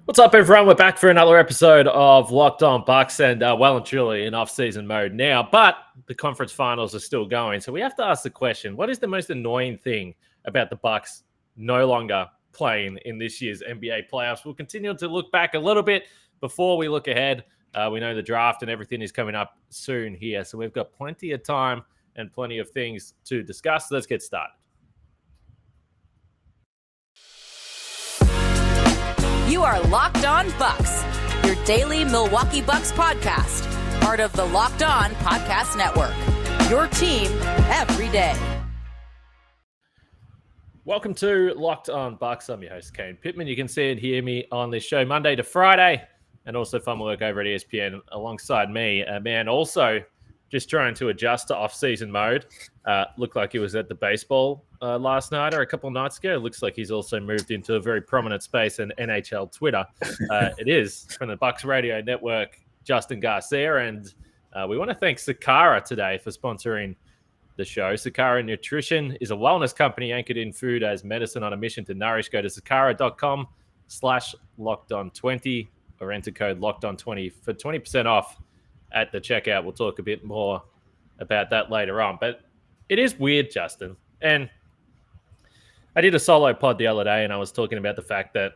What's up, everyone? We're back for another episode of Locked On Bucks, and well and truly in off-season mode now. But the conference finals are still going, so we have to ask the question: what is the most annoying thing about the Bucks no longer playing in this year's NBA playoffs? We'll continue to look back a little bit before we look ahead. We know the draft and everything is coming up soon here, so we've got plenty of time and plenty of things to discuss. Let's get started. You are Locked On Bucks, your daily Milwaukee Bucks podcast, part of the Locked On Podcast Network, your team every day. Welcome to Locked On Bucks. I'm your host, Kane Pittman. You can see and hear me on this show Monday to Friday, and also fun work over at ESPN alongside me. A man also just trying to adjust to off-season mode. Looked like he was at the baseball last night or a couple of nights ago. It looks like he's also moved into a very prominent space in NHL Twitter. It is from the Bucks Radio Network, Justin Garcia, and we want to thank Sakara today for sponsoring the show. Sakara Nutrition is a wellness company anchored in food as medicine on a mission to nourish. Go to sakara.com/lockedon20 or enter code lockedon20 for 20% off at the checkout. We'll talk a bit more about that later on. But it is weird, Justin. And I did a solo pod the other day, and I was talking about the fact that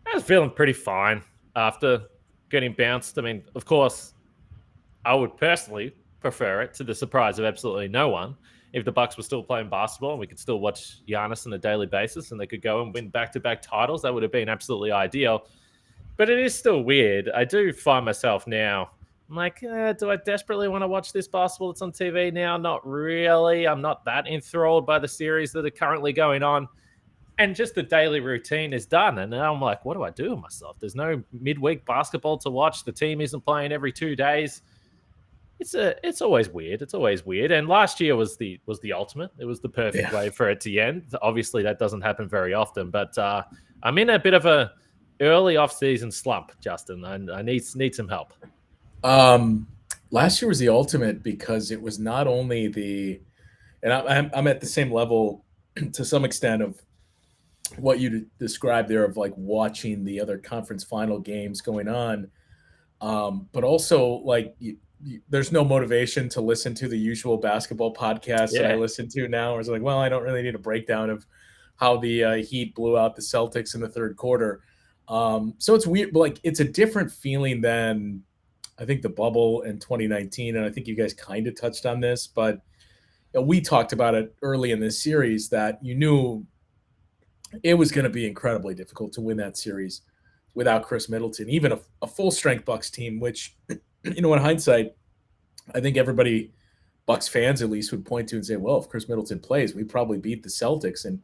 I was feeling pretty fine after getting bounced. I mean, of course, I would personally prefer it to the surprise of absolutely no one if the Bucks were still playing basketball and we could still watch Giannis on a daily basis and they could go and win back-to-back titles. That would have been absolutely ideal. But it is still weird. I do find myself now, I'm like, do I desperately want to watch this basketball that's on TV now? Not really. I'm not that enthralled by the series that are currently going on. And just the daily routine is done. And now I'm like, what do I do with myself? There's no midweek basketball to watch. The team isn't playing every 2 days. It's always weird. It's always weird. And last year was the ultimate. It was the perfect way for it to end. Obviously, that doesn't happen very often. But I'm in a bit of a early off-season slump, Justin. I need some help. Last year was the ultimate because it was not only and I'm at the same level to some extent of what you described there of like watching the other conference final games going on. But also like there's no motivation to listen to the usual basketball podcasts that I listen to now. It's like, well, I don't really need a breakdown of how the Heat blew out the Celtics in the third quarter. So it's weird, but like it's a different feeling than I think the bubble in 2019, and I think you guys kind of touched on this, but we talked about it early in this series that you knew it was going to be incredibly difficult to win that series without Chris Middleton, even a full-strength Bucks team, which, in hindsight, I think everybody, Bucks fans at least, would point to and say, well, if Chris Middleton plays, we probably beat the Celtics, and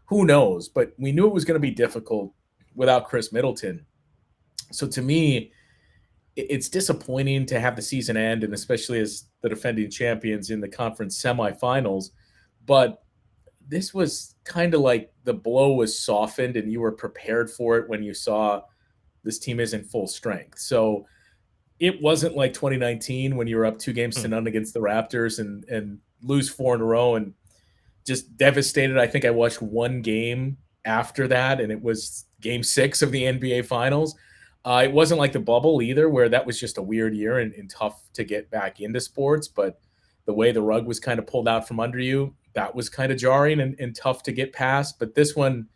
who knows? But we knew it was going to be difficult without Chris Middleton. So to me, it's disappointing to have the season end, and especially as the defending champions in the conference semifinals. But this was kind of like the blow was softened and you were prepared for it when you saw this team isn't full strength. So it wasn't like 2019 when you were up 2-0 against the Raptors and lose 4 in a row and just devastated. I think I watched one game after that, and it was Game 6 of the NBA Finals. It wasn't like the bubble either, where that was just a weird year and tough to get back into sports. But the way the rug was kind of pulled out from under you, that was kind of jarring and tough to get past. But this one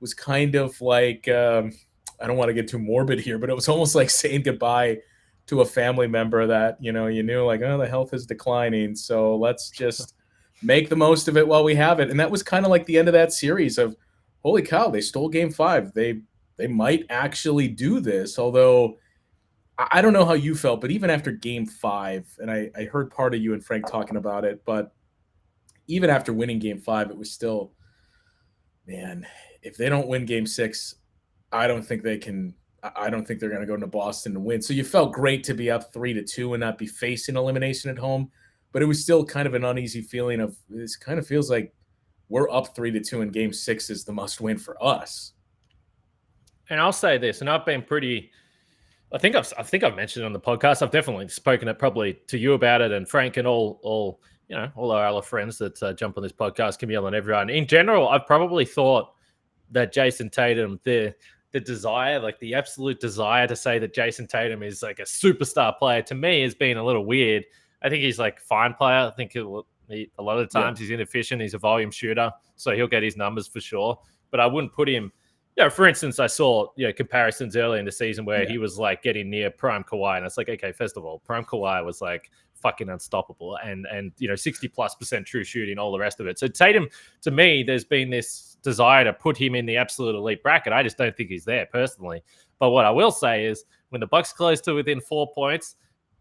was kind of like, I don't want to get too morbid here, but it was almost like saying goodbye to a family member that, you knew like, oh, the health is declining. So let's just make the most of it while we have it. And that was kind of like the end of that series of, holy cow, they stole Game 5. They might actually do this, although I don't know how you felt, but even after Game 5, and I heard part of you and Frank talking about it, but even after winning Game 5, it was still, man, if they don't win Game 6, I don't think they're going to go into Boston to win. So you felt great to be up 3-2 and not be facing elimination at home, but it was still kind of an uneasy feeling of this kind of feels like we're up 3-2 and Game 6 is the must win for us. And I'll say this, and I've been pretty, I think I've mentioned it on the podcast. I've definitely spoken it probably to you about it, and Frank and all our other friends that jump on this podcast, Camille and everyone. In general, I've probably thought that Jason Tatum, the the desire, like the absolute desire to say that Jason Tatum is like a superstar player, to me has been a little weird. I think he's like a fine player. I think a lot of the times he's inefficient. He's a volume shooter, so he'll get his numbers for sure. But I wouldn't put him, for instance, I saw comparisons early in the season where he was like getting near prime Kawhi, and it's like, okay, first of all, prime Kawhi was like fucking unstoppable, and 60+% true shooting, all the rest of it. So Tatum, to me, there's been this desire to put him in the absolute elite bracket. I just don't think he's there personally. But what I will say is, when the Bucks closed to within 4 points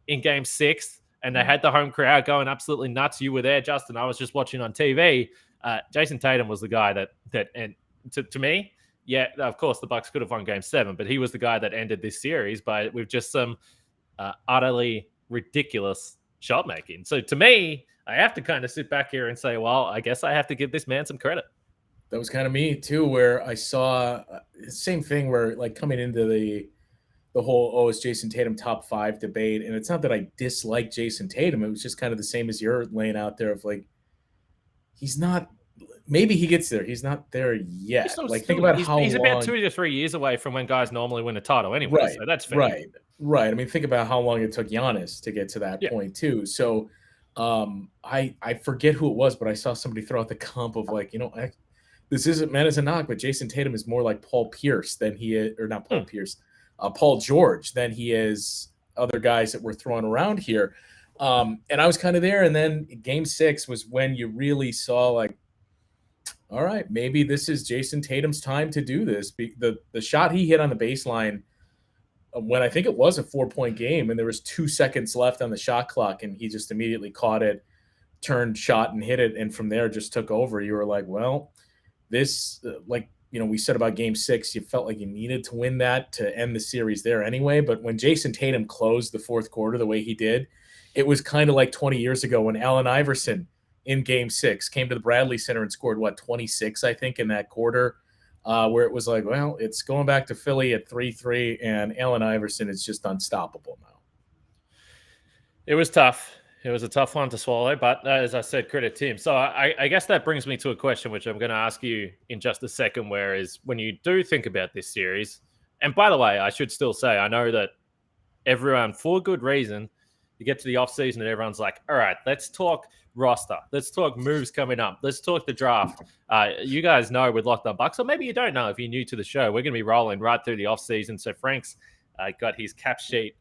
in Game 6, and they had the home crowd going absolutely nuts, you were there, Justin. I was just watching on TV. Jason Tatum was the guy that and to me, yeah, of course the Bucks could have won Game 7, but he was the guy that ended this series with just some utterly ridiculous shot making. So to me, I have to kind of sit back here and say, well, I guess I have to give this man some credit. That was kind of me too, where I saw the same thing where like coming into the whole, is Jason Tatum top 5 debate. And it's not that I dislike Jason Tatum. It was just kind of the same as you're laying out there of like, he's not, maybe he gets there. He's not there yet. Think about how he's long, about 2 to 3 years away from when guys normally win a title anyway. Right, so that's fair. Right. I mean, think about how long it took Giannis to get to that point too. So I forget who it was, but I saw somebody throw out the comp of like, this isn't meant as a knock, but Jason Tatum is more like Paul Pierce than he is, or not Paul Pierce, Paul George than he is other guys that were thrown around here. And I was kind of there. And then Game 6 was when you really saw like, all right, maybe this is Jason Tatum's time to do this. The shot he hit on the baseline when I think it was a 4-point game and there was 2 seconds left on the shot clock and he just immediately caught it, turned, shot, and hit it. And from there just took over. You were like, well, this we said about Game 6, you felt like you needed to win that to end the series there anyway. But when Jason Tatum closed the fourth quarter the way he did, it was kind of like 20 years ago when Allen Iverson in Game 6 came to the Bradley Center and scored 26, I think, in that quarter, where it was like, well, it's going back to Philly at 3-3, and Allen Iverson is just unstoppable now. It was tough. It was a tough one to swallow, but as I said, credit to him. So I guess that brings me to a question, which I'm going to ask you in just a second, whereas when you do think about this series, and by the way, I should still say, I know that everyone, for good reason, you get to the offseason and everyone's like, all right, let's talk roster. Let's talk moves coming up. Let's talk the draft. You guys know with Locked On Bucks, or maybe you don't know if you're new to the show, we're going to be rolling right through the offseason. So Frank's got his cap sheet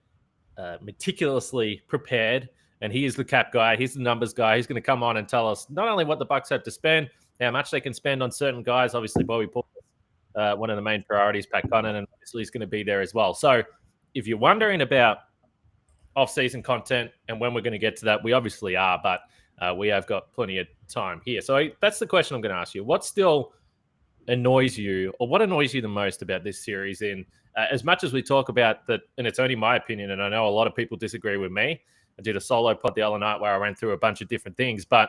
meticulously prepared. And he is the cap guy. He's the numbers guy. He's going to come on and tell us not only what the Bucks have to spend, how much they can spend on certain guys. Obviously, Bobby Portis, one of the main priorities, Pat Connaughton, and obviously he's going to be there as well. So if you're wondering about off-season content and when we're going to get to that, we obviously are, but we have got plenty of time here. So that's the question I'm going to ask you. What still annoys you, or what annoys you the most about this series? In as much as we talk about that, and it's only my opinion, and I know a lot of people disagree with me. I did a solo pod the other night where I ran through a bunch of different things. But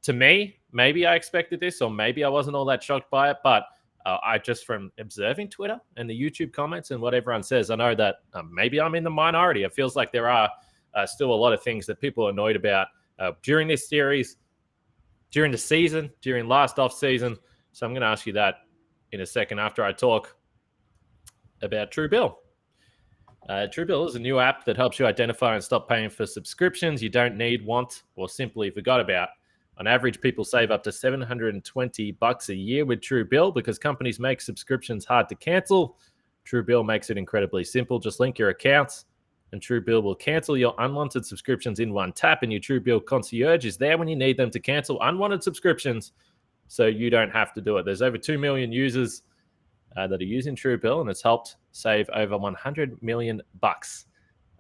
to me, maybe I expected this, or maybe I wasn't all that shocked by it. But I just, from observing Twitter and the YouTube comments and what everyone says, I know that maybe I'm in the minority. It feels like there are still a lot of things that people are annoyed about during this series, during the season, during last offseason. So I'm going to ask you that in a second after I talk about Truebill. Truebill is a new app that helps you identify and stop paying for subscriptions you don't need, want, or simply forgot about. On average, people save up to $720 a year with Truebill because companies make subscriptions hard to cancel. Truebill makes it incredibly simple. Just link your accounts, and Truebill will cancel your unwanted subscriptions in one tap, and your Truebill concierge is there when you need them to cancel unwanted subscriptions so you don't have to do it. There's over 2 million users that are using Truebill, and it's helped save over $100 million.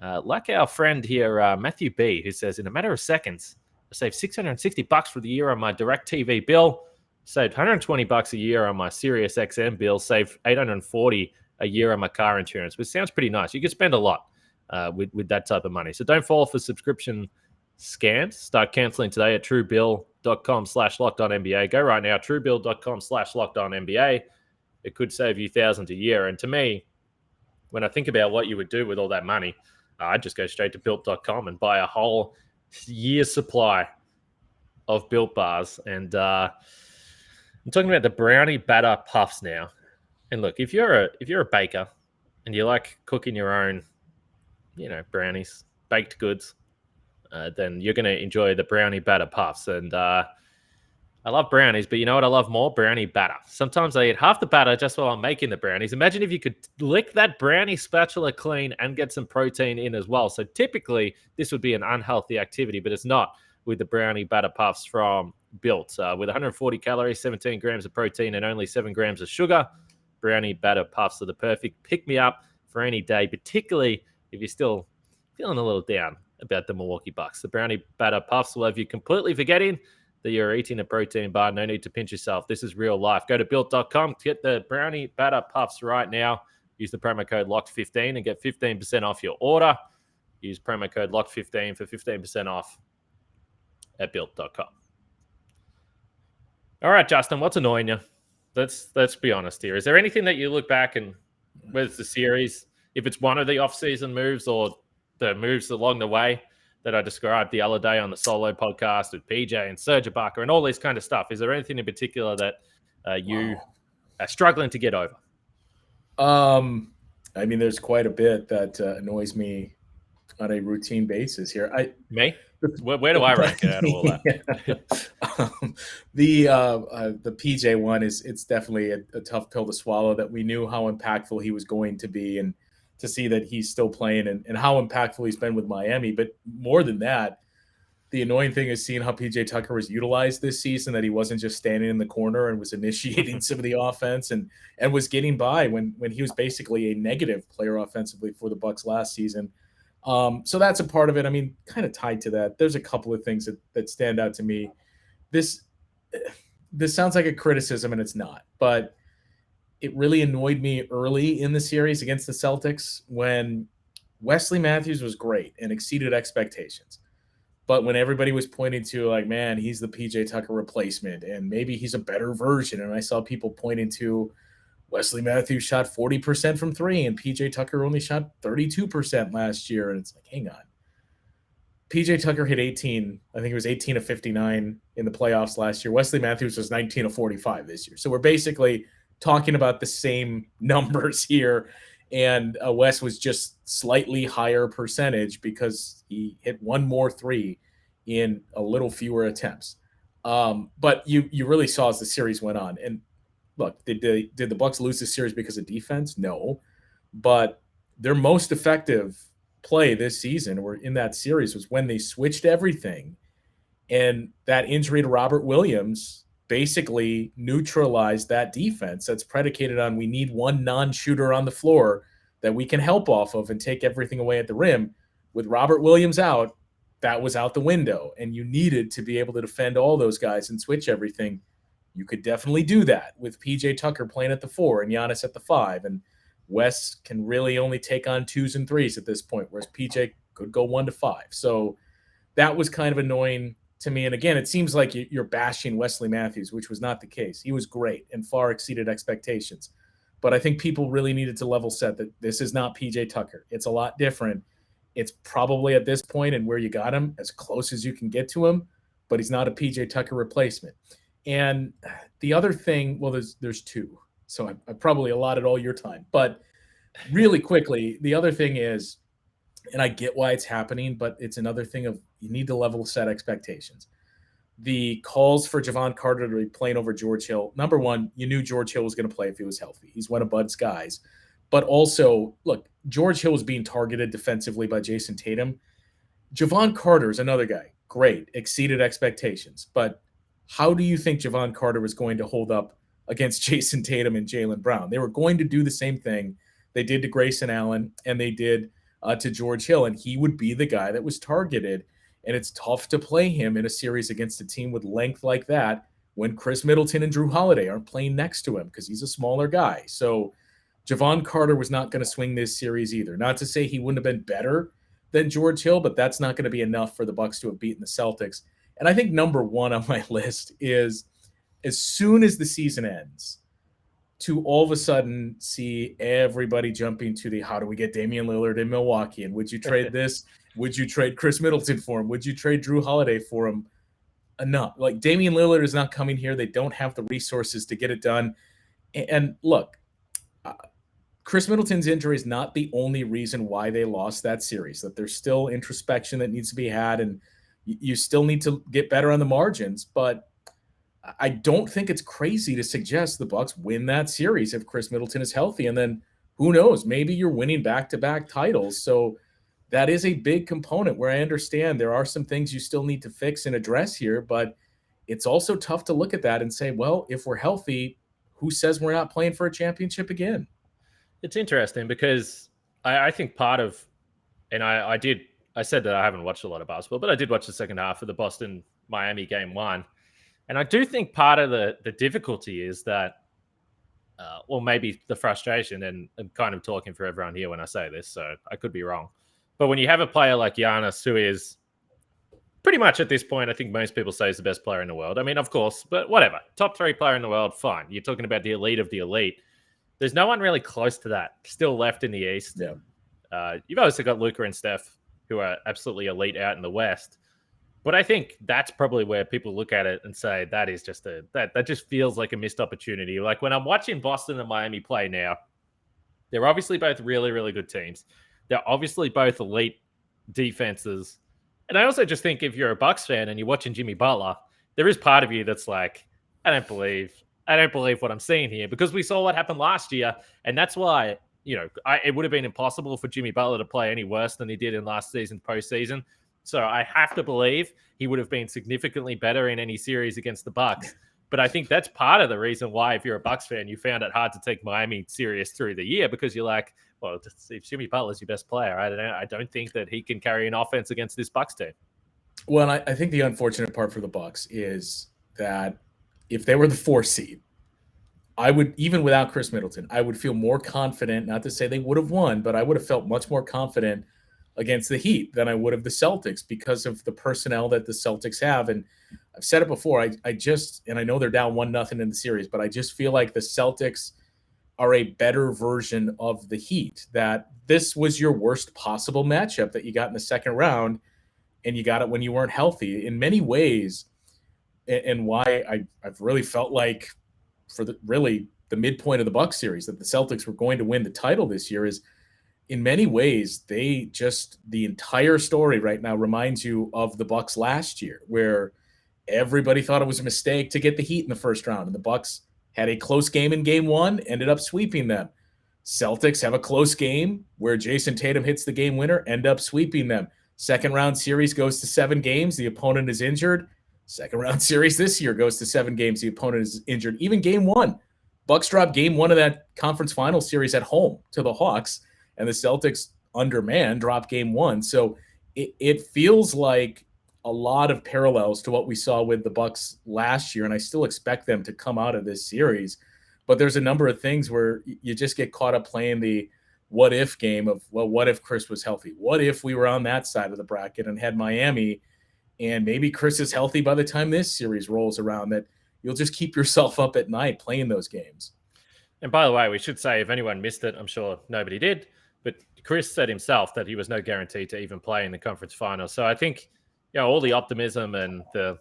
Like our friend here, Matthew B, who says, in a matter of seconds, I saved $660 for the year on my direct TV bill, saved $120 a year on my Sirius XM bill, saved $840 a year on my car insurance, which sounds pretty nice. You can spend a lot with that type of money. So don't fall for subscription scams. Start canceling today at truebill.com/lockedonnba. Go right now, truebill.com/lockedonnba. It could save you thousands a year. And to me, when I think about what you would do with all that money, I'd just go straight to built.com and buy a whole year's supply of Built bars. And I'm talking about the brownie batter puffs now. And look, if you're a baker and you like cooking your own, brownies, baked goods, then you're going to enjoy the brownie batter puffs. And I love brownies, but you know what I love more? Brownie batter. Sometimes I eat half the batter just while I'm making the brownies. Imagine if you could lick that brownie spatula clean and get some protein in as well. So typically, this would be an unhealthy activity, but it's not with the brownie batter puffs from Built. With 140 calories, 17 grams of protein, and only 7 grams of sugar, brownie batter puffs are the perfect pick-me-up for any day, particularly if you're still feeling a little down about the Milwaukee Bucks. The brownie batter puffs will have you completely forgetting that you're eating a protein bar. No need to pinch yourself. This is real life. Go to built.com to get the brownie batter puffs right now. Use the promo code LOCKED15 and get 15% off your order. Use promo code LOCKED15 for 15% off at built.com. All right, Justin, what's annoying you? Let's be honest here. Is there anything that you look back and whether it's the series, if it's one of the offseason moves or the moves along the way that I described the other day on the solo podcast with PJ and Serge Ibaka and all this kind of stuff. Is there anything in particular that you are struggling to get over? I mean, there's quite a bit that annoys me on a routine basis here. Me? Where do I rank it out of all that? The PJ one it's definitely a tough pill to swallow, that we knew how impactful he was going to be, and to see that he's still playing and how impactful he's been with Miami. But more than that, the annoying thing is seeing how PJ Tucker was utilized this season, that he wasn't just standing in the corner and was initiating some of the offense and was getting by when he was basically a negative player offensively for the Bucks last season. So that's a part of it. I mean, kind of tied to that, there's a couple of things that stand out to me. This sounds like a criticism, and it's not, but it really annoyed me early in the series against the Celtics when Wesley Matthews was great and exceeded expectations. But when everybody was pointing to, like, man, he's the PJ Tucker replacement and maybe he's a better version. And I saw people pointing to Wesley Matthews shot 40% from three and PJ Tucker only shot 32% last year. And it's like, hang on. PJ Tucker hit 18. I think it was 18 of 59 in the playoffs last year. Wesley Matthews was 19 of 45 this year. So we're basically talking about the same numbers here, and Wes was just slightly higher percentage because he hit one more three in a little fewer attempts. But you really saw as the series went on. And look, did the Bucks lose the series because of defense? No, but their most effective play this season or in that series was when they switched everything, and that injury to Robert Williams basically neutralized that defense that's predicated on we need one non-shooter on the floor that we can help off of and take everything away at the rim. With Robert Williams out, that was out the window, and you needed to be able to defend all those guys and switch everything. You could definitely do that with PJ Tucker playing at the 4 and Giannis at the 5, and Wes can really only take on 2s and 3s at this point, whereas PJ could go 1 to 5. So that was kind of annoying to me. And again, it seems like you're bashing Wesley Matthews, which was not the case. He was great and far exceeded expectations. But I think people really needed to level set that this is not PJ Tucker. It's a lot different. It's probably at this point and where you got him as close as you can get to him, but he's not a PJ Tucker replacement. And the other thing, well, there's two. So I probably allotted all your time. But really quickly, the other thing is, and I get why it's happening, but it's another thing of you need to level set expectations. The calls for Javon Carter to be playing over George Hill. Number one, you knew George Hill was going to play if he was healthy. He's one of Bud's guys. But also, look, George Hill was being targeted defensively by Jason Tatum. Javon Carter is another guy. Great. Exceeded expectations. But how do you think Javon Carter was going to hold up against Jason Tatum and Jaylen Brown? They were going to do the same thing they did to Grayson Allen and they did to George Hill, and he would be the guy that was targeted. And it's tough to play him in a series against a team with length like that when Chris Middleton and Drew Holiday aren't playing next to him because he's a smaller guy. So Javon Carter was not going to swing this series either. Not to say he wouldn't have been better than George Hill, but that's not going to be enough for the Bucks to have beaten the Celtics. And I think number one on my list is, as soon as the season ends, to all of a sudden see everybody jumping to the how do we get Damian Lillard in Milwaukee? And would you trade this? Would you trade Chris Middleton for him? Would you trade Drew Holiday for him? Enough. Like, Damian Lillard is not coming here. They don't have the resources to get it done. And look, Chris Middleton's injury is not the only reason why they lost that series, that there's still introspection that needs to be had, and you still need to get better on the margins. But I don't think it's crazy to suggest the Bucks win that series if Chris Middleton is healthy. And then who knows, maybe you're winning back-to-back titles. So that is a big component where I understand there are some things you still need to fix and address here, but it's also tough to look at that and say, well, if we're healthy, who says we're not playing for a championship again? It's interesting because I think part of, and I said that I haven't watched a lot of basketball, but I did watch the second half of the Boston-Miami game 1. And I do think part of the difficulty is that, or maybe the frustration, and I'm kind of talking for everyone here when I say this, so I could be wrong. But when you have a player like Giannis, who is pretty much at this point, I think most people say is the best player in the world. I mean, of course, but whatever. Top 3 player in the world, fine. You're talking about the elite of the elite. There's no one really close to that still left in the East. Yeah. You've also got Luka and Steph, who are absolutely elite out in the West. But I think that's probably where people look at it and say that is just that just feels like a missed opportunity. Like when I'm watching Boston and Miami play now, they're obviously both really, really good teams. They're obviously both elite defenses. And I also just think if you're a Bucks fan and you're watching Jimmy Butler, there is part of you that's like, I don't believe what I'm seeing here, because we saw what happened last year. And that's why, it would have been impossible for Jimmy Butler to play any worse than he did in last season's postseason. So I have to believe he would have been significantly better in any series against the Bucks. But I think that's part of the reason why, if you're a Bucks fan, you found it hard to take Miami serious through the year, because you're like, well, if Jimmy Butler's your best player, I don't think that he can carry an offense against this Bucks team. Well, I think the unfortunate part for the Bucks is that if they were the 4 seed, I would, even without Chris Middleton, I would feel more confident, not to say they would have won, but I would have felt much more confident against the Heat than I would have the Celtics, because of the personnel that the Celtics have. And I've said it before, and I know they're down 1-0 in the series, but I just feel like the Celtics are a better version of the Heat, that this was your worst possible matchup that you got in the second round, and you got it when you weren't healthy in many ways. And why I've really felt like for the midpoint of the Bucks series that the Celtics were going to win the title this year is, in many ways, the entire story right now reminds you of the Bucks last year, where everybody thought it was a mistake to get the Heat in the first round, and the Bucks had a close game in game 1, ended up sweeping them. Celtics have a close game where Jason Tatum hits the game winner, end up sweeping them. Second round series goes to 7 games. The opponent is injured. Second round series this year goes to 7 games. The opponent is injured. Even game 1, Bucks dropped game 1 of that conference final series at home to the Hawks, and the Celtics, undermanned, dropped game 1. So it feels like a lot of parallels to what we saw with the Bucks last year, and I still expect them to come out of this series. But there's a number of things where you just get caught up playing the what-if game of, well, what if Chris was healthy? What if we were on that side of the bracket and had Miami, and maybe Chris is healthy by the time this series rolls around, that you'll just keep yourself up at night playing those games. And by the way, we should say, if anyone missed it, I'm sure nobody did, but Chris said himself that he was no guarantee to even play in the conference final. So I think, all the optimism and the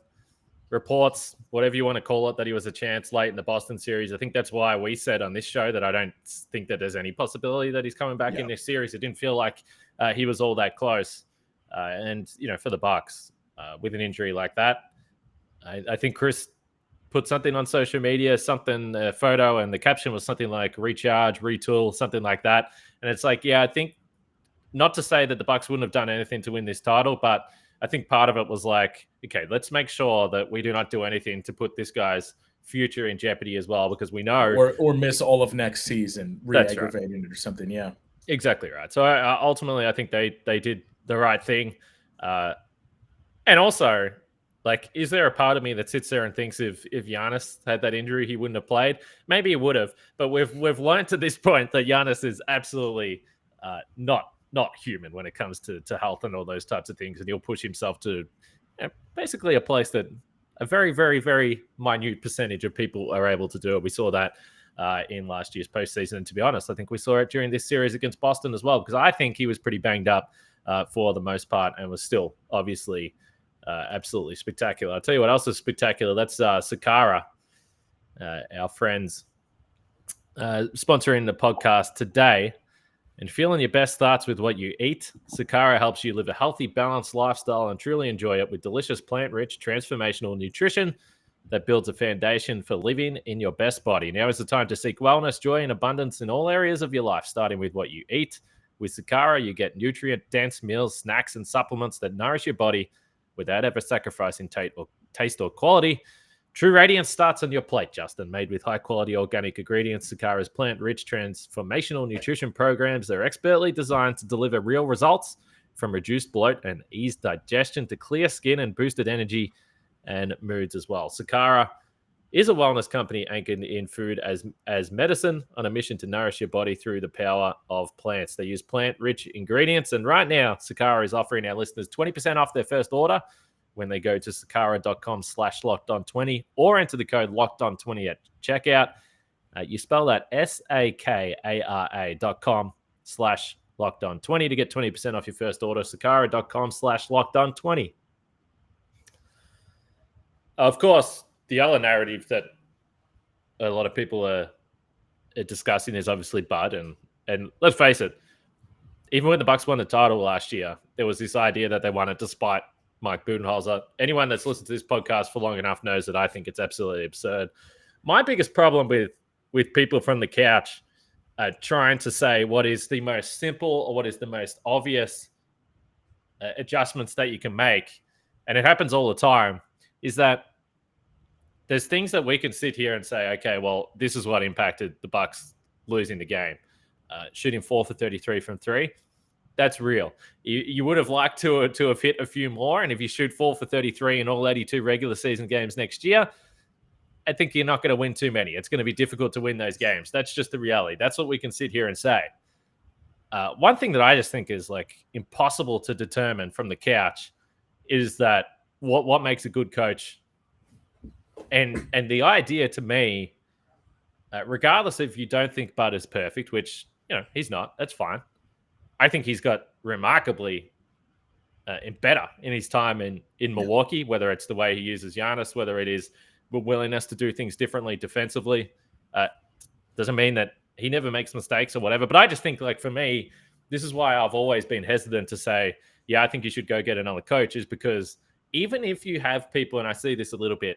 reports, whatever you want to call it, that he was a chance late in the Boston series, I think that's why we said on this show that I don't think that there's any possibility that he's coming back in this series. It didn't feel like he was all that close. And, for the Bucks, with an injury like that, I think Chris put something on social media, a photo, and the caption was something like recharge, retool, something like that. And it's like, I think, not to say that the Bucks wouldn't have done anything to win this title, but I think part of it was like, okay, let's make sure that we do not do anything to put this guy's future in jeopardy as well, because we know, or miss all of next season, re-aggravating it or something. Yeah, exactly right. So ultimately, I think they did the right thing. And also, like, is there a part of me that sits there and thinks if Giannis had that injury, he wouldn't have played? Maybe he would have, but we've learned to this point that Giannis is absolutely not human when it comes to health and all those types of things, and he'll push himself to basically a place that a very, very, very minute percentage of people are able to do it. We saw that in last year's postseason, and to be honest, I think we saw it during this series against Boston as well, because I think he was pretty banged up for the most part, and was still obviously absolutely spectacular. I'll tell you what else is spectacular. That's Sakara, our friends sponsoring the podcast today. And feeling your best starts with what you eat. Sakara helps you live a healthy, balanced lifestyle and truly enjoy it with delicious, plant-rich, transformational nutrition that builds a foundation for living in your best body. Now is the time to seek wellness, joy, and abundance in all areas of your life, starting with what you eat. With Sakara, you get nutrient-dense meals, snacks, and supplements that nourish your body without ever sacrificing taste or quality. True radiance starts on your plate, Justin. Made with high-quality organic ingredients, Sakara's plant-rich transformational nutrition programs are expertly designed to deliver real results, from reduced bloat and eased digestion to clear skin and boosted energy and moods as well. Sakara is a wellness company anchored in food as medicine, on a mission to nourish your body through the power of plants. They use plant-rich ingredients, and right now, Sakara is offering our listeners 20% off their first order when they go to sakara.com/lockedon20 or enter the code lockedon20 at checkout. You spell that sakara.com/lockedon20 to get 20% off your first order. Sakara.com/lockedon20. Of course, the other narrative that a lot of people are discussing is obviously Bud. And let's face it, even when the Bucks won the title last year, there was this idea that they won it despite Mike Budenholzer. Anyone that's listened to this podcast for long enough knows that I think it's absolutely absurd. My biggest problem with people from the couch trying to say what is the most simple or what is the most obvious adjustments that you can make, and it happens all the time, is that there's things that we can sit here and say, okay, well, this is what impacted the Bucks losing the game. Shooting 4 for 33 from three. That's real. You would have liked to have hit a few more. And if you shoot 4 for 33 in all 82 regular season games next year, I think you're not going to win too many. It's going to be difficult to win those games. That's just the reality. That's what we can sit here and say. One thing that I just think is like impossible to determine from the couch is that what makes a good coach. And the idea to me, regardless if you don't think Bud is perfect, which, he's not, that's fine. I think he's got remarkably better in his time in Milwaukee, whether it's the way he uses Giannis, whether it is willingness to do things differently defensively. Doesn't mean that he never makes mistakes or whatever. But I just think, like, for me, this is why I've always been hesitant to say, yeah, I think you should go get another coach, is because even if you have people, and I see this a little bit,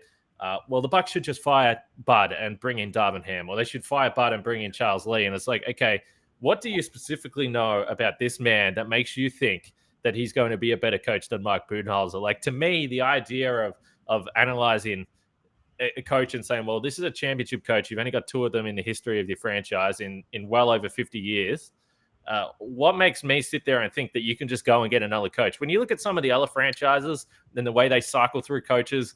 well, the Bucks should just fire Bud and bring in Darvin Ham, or they should fire Bud and bring in Charles Lee. And it's like, okay, what do you specifically know about this man that makes you think that he's going to be a better coach than Mike Budenholzer? Like, to me, the idea of analyzing a coach and saying, well, this is a championship coach. You've only got 2 of them in the history of your franchise in well over 50 years. What makes me sit there and think that you can just go and get another coach? When you look at some of the other franchises and the way they cycle through coaches,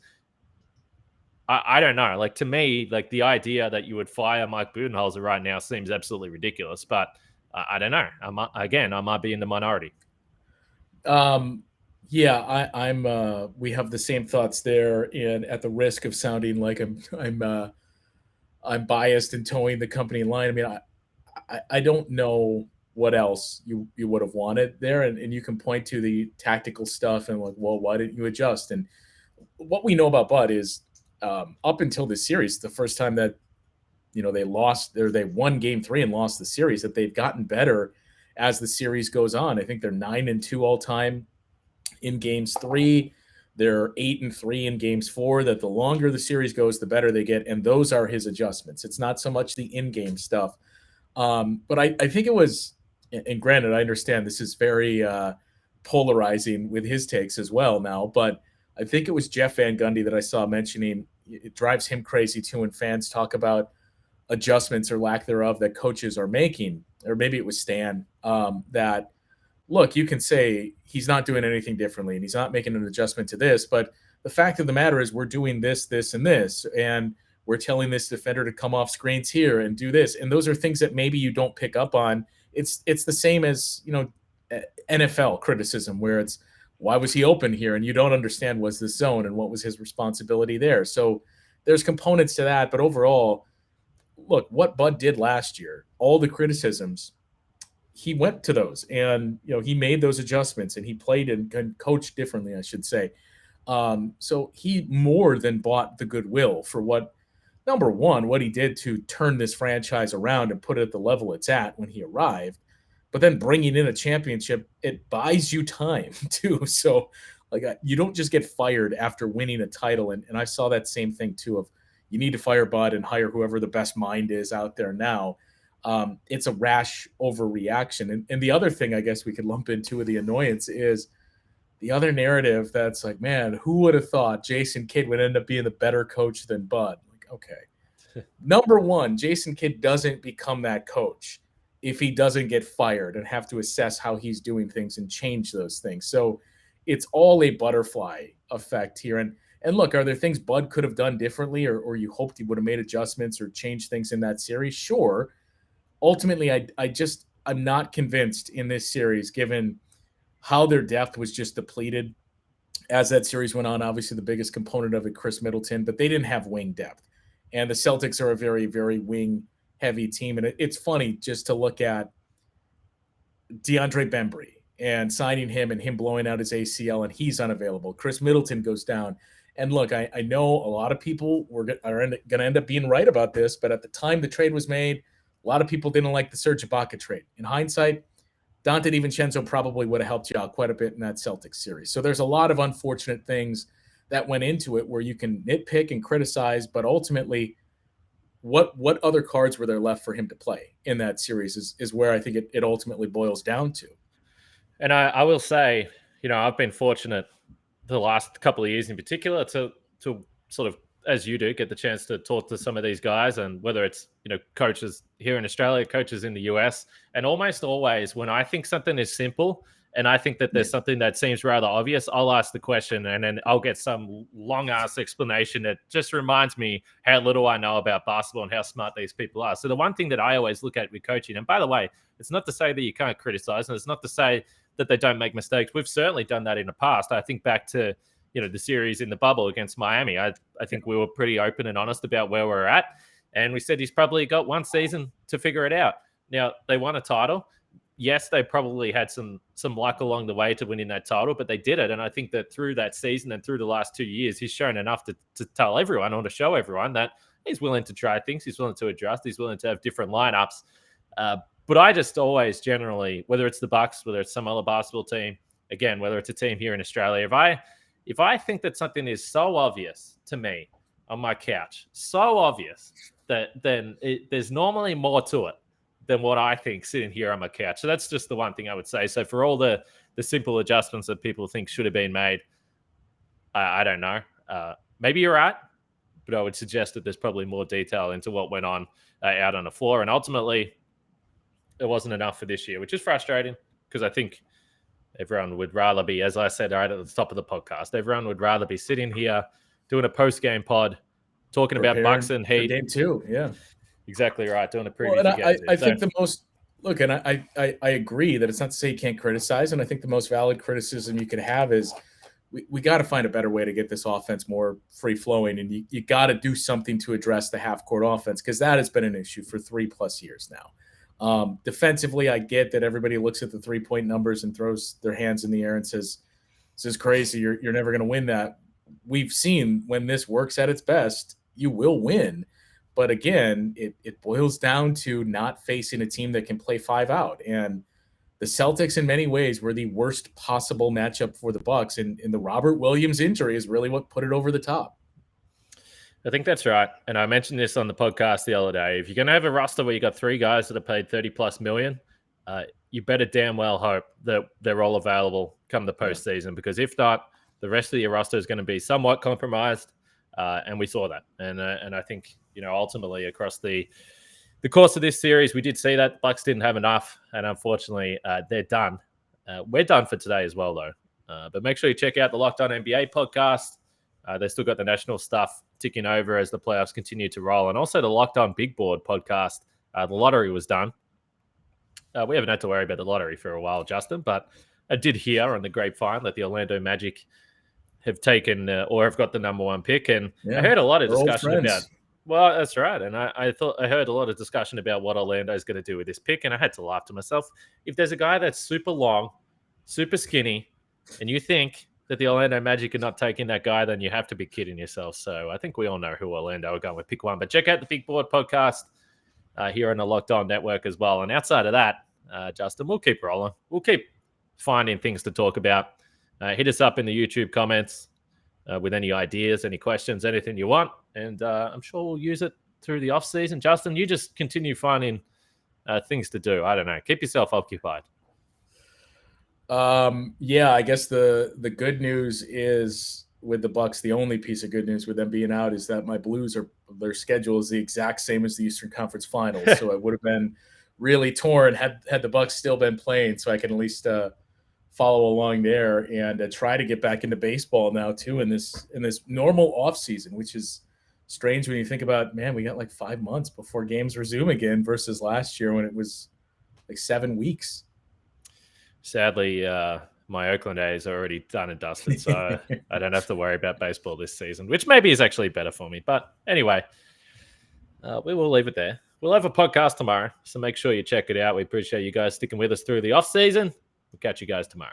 I don't know. Like, to me, like, the idea that you would fire Mike Budenholzer right now seems absolutely ridiculous. But I don't know. I might be in the minority. Yeah, I'm. We have the same thoughts there, and at the risk of sounding like I'm biased and towing the company line. I mean, I don't know what else you would have wanted there, and you can point to the tactical stuff and like, well, why didn't you adjust? And what we know about Bud is, up until this series, the first time that they lost, or they won Game 3 and lost the series, that they've gotten better as the series goes on. I think they're 9-2 all time in Games 3. They're 8-3 in Games 4. That the longer the series goes, the better they get, and those are his adjustments. It's not so much the in-game stuff, but I think it was. And granted, I understand this is very polarizing with his takes as well now, but I think it was Jeff Van Gundy that I saw mentioning it drives him crazy too when fans talk about adjustments or lack thereof that coaches are making, or maybe it was Stan, that, look, you can say he's not doing anything differently and he's not making an adjustment to this, but the fact of the matter is we're doing this, this, and this, and we're telling this defender to come off screens here and do this. And those are things that maybe you don't pick up on. It's the same as, NFL criticism, where it's, why was he open here? And you don't understand what's the zone and what was his responsibility there. So there's components to that. But overall, look, what Bud did last year, all the criticisms, he went to those and, he made those adjustments and he played and coached differently, I should say. So he more than bought the goodwill for what, number one, what he did to turn this franchise around and put it at the level it's at when he arrived, but then bringing in a championship, it buys you time too. So like you don't just get fired after winning a title. And I saw that same thing too of you need to fire Bud and hire whoever the best mind is out there now. It's a rash overreaction. And the other thing I guess we could lump into with the annoyance is the other narrative that's like, man, who would have thought Jason Kidd would end up being the better coach than Bud? Like, okay. Number one, Jason Kidd doesn't become that coach if he doesn't get fired and have to assess how he's doing things and change those things. So it's all a butterfly effect here. And look, are there things Bud could have done differently or you hoped he would have made adjustments or changed things in that series? Sure. Ultimately, I'm not convinced in this series, given how their depth was just depleted as that series went on. Obviously, the biggest component of it, Chris Middleton, but they didn't have wing depth. And the Celtics are a very, very wing-heavy team. And it's funny just to look at DeAndre Bembry and signing him and him blowing out his ACL and he's unavailable. Chris Middleton goes down. And look, I know a lot of people are going to end up being right about this, but at the time the trade was made, a lot of people didn't like the Serge Ibaka trade. In hindsight, Dante DiVincenzo probably would have helped you out quite a bit in that Celtics series. So there's a lot of unfortunate things that went into it where you can nitpick and criticize, but ultimately what other cards were there left for him to play in that series is where I think it ultimately boils down to. And I will say, I've been fortunate the last couple of years in particular to sort of, as you do, get the chance to talk to some of these guys, and whether it's, coaches here in Australia, coaches in the US, and almost always when I think something is simple and I think that there's something that seems rather obvious, I'll ask the question and then I'll get some long ass explanation that just reminds me how little I know about basketball and how smart these people are. So the one thing that I always look at with coaching, and by the way, it's not to say that you can't criticize, and it's not to say that they don't make mistakes. We've certainly done that in the past. I think back to, the series in the bubble against Miami. I think we were pretty open and honest about where we're at. And we said he's probably got one season to figure it out. Now, they won a title. Yes, they probably had some luck along the way to winning that title, but they did it. And I think that through that season and through the last 2 years, he's shown enough to tell everyone or to show everyone that he's willing to try things. He's willing to adjust. He's willing to have different lineups. But I just always generally, whether it's the Bucks, whether it's some other basketball team, again, whether it's a team here in Australia, if I think that something is so obvious to me on my couch, so obvious that then there's normally more to it than what I think sitting here on my couch. So that's just the one thing I would say. So for all the simple adjustments that people think should have been made, I don't know. Maybe you're right, but I would suggest that there's probably more detail into what went on out on the floor. And ultimately, it wasn't enough for this year, which is frustrating because I think everyone would rather be, as I said right at the top of the podcast, everyone would rather be sitting here doing a post-game pod, talking about Bucks and Heat. Game 2, yeah. Exactly right, doing a preview. Well, I think the most – look, and I agree that it's not to say you can't criticize, and I think the most valid criticism you can have is we got to find a better way to get this offense more free-flowing, and you got to do something to address the half-court offense because that has been an issue for 3+ years now. Defensively, I get that everybody looks at the 3-point numbers and throws their hands in the air and says, this is crazy. You're never going to win that. We've seen when this works at its best, you will win. But again, it boils down to not facing a team that can play 5 out. And the Celtics in many ways were the worst possible matchup for the Bucks. And the Robert Williams injury is really what put it over the top. I think that's right. And I mentioned this on the podcast the other day. If you're going to have a roster where you got 3 guys that are paid $30+ million, you better damn well hope that they're all available come the postseason, because if not, the rest of your roster is going to be somewhat compromised. And we saw that. And I think, ultimately across the course of this series, we did see that the Bucks didn't have enough. And unfortunately, they're done. We're done for today as well, though. But make sure you check out the Locked On NBA podcast. They still got the national stuff ticking over as the playoffs continue to roll. And also the Locked On Big Board podcast. The lottery was done. We haven't had to worry about the lottery for a while, Justin, but I did hear on the grapevine that the Orlando Magic have taken or have got the number 1 pick. And I heard a lot of discussion about, well, that's right. And I heard a lot of discussion about what Orlando is going to do with this pick. And I had to laugh to myself. If there's a guy that's super long, super skinny, and you think that the Orlando Magic are not taking that guy, then you have to be kidding yourself. So I think we all know who Orlando are going with pick 1. But check out the Big Board podcast here on the Locked On Network as well. And outside of that, Justin, we'll keep rolling. We'll keep finding things to talk about. Hit us up in the YouTube comments with any ideas, any questions, anything you want. And I'm sure we'll use it through the offseason. Justin, you just continue finding things to do. I don't know. Keep yourself occupied. Yeah, I guess the good news is with the Bucks, the only piece of good news with them being out is that my Blues their schedule is the exact same as the Eastern Conference Finals. So it would have been really torn had the Bucks still been playing. So I can at least follow along there and try to get back into baseball now too in this normal off season, which is strange when you think about, man, we got like 5 months before games resume again versus last year when it was like 7 weeks. Sadly, my Oakland A's are already done and dusted, so I don't have to worry about baseball this season, which maybe is actually better for me. But anyway, we will leave it there. We'll have a podcast tomorrow, so make sure you check it out. We appreciate you guys sticking with us through the off season. We'll catch you guys tomorrow.